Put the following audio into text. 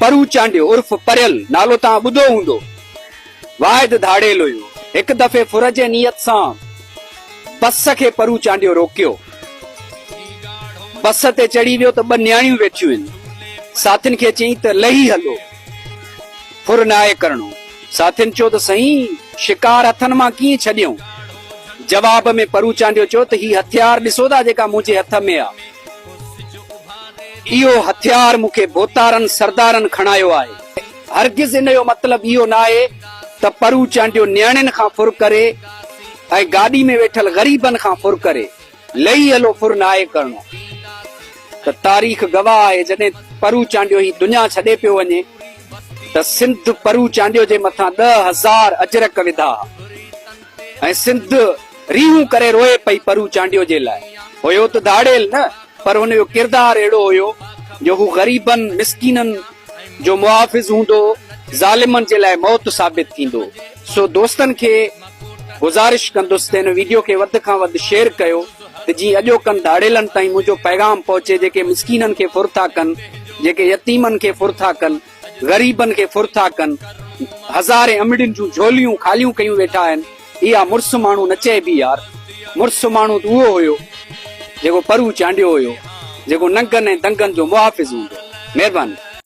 परू चांडियो उर्फ परियल नालो तव्हां ॿुधो हूंदो। वाहिद धाड़ेल हुयो। हिकु दफ़े फुर जे नियत सां बस खे परू चांडियो रोकियो। बस ते चढ़ी वियो त ॿ न्याणियूं वेठियूं आहिनि। साथियुनि खे चई त लही हलो, फुर न आहे करणो। साथियुनि चयो त साईं शिकार हथनि मां कीअं छॾियऊं? जवाब में परू चांडियो चयो त ही हथियार ॾिसो था जेका मुंहिंजे हथ में आहे, इहो हथियार मूंखे बोतारनि सरदारनि खणायो आहे। हरगिज़ इन जो मतिलबु इहो न आहे त परू चांडियो न्याणियुनि खां फुर करे ऐं गाॾी में वेठल ग़रीबनि खां फुर करे। लही हलो फुर न आहे करणो। त तारीख़ गवाह आहे जॾहिं परू चांडियो ही दुनिया छॾे पियो वञे त सिंध परू चांडियो जे मथां 10,000 अजरक विधा ऐं सिंध रीहूं करे रोए पई परू चांडियो जे लाइ। हुयो त धाड़ेल न, पर हुन जो किरदार अहिड़ो हुयो जो हू ग़रीबनि मिसकीननि जो मुआफ़िज़ हूंदो, ज़ालिमनि जे लाइ मौत साबित थींदो। सो दोस्तनि खे गुज़ारिश कंदुसि त हिन वीडियो खे वधि खां वधि शेयर कयो त जीअं अॼोकनि धाड़ेलनि ताईं मुंहिंजो पैगाम पहुचे, जेके मिसकीननि खे फुर था कनि, जेके यतीमनि खे फुर था कनि, ग़रीबनि खे फुर था कनि, हज़ारे अमड़ियुनि जूं झोलियूं खालियूं कयूं वेठा आहिनि। इहा मुड़ुसु माण्हू न चइबी यार। मुड़ुसु माण्हू त उहो हुयो जेको परू चांडियो हुयो, जेको नंगनि ऐं दंगनि जो मुआफ़िज़ हूंदो। महिरबानी।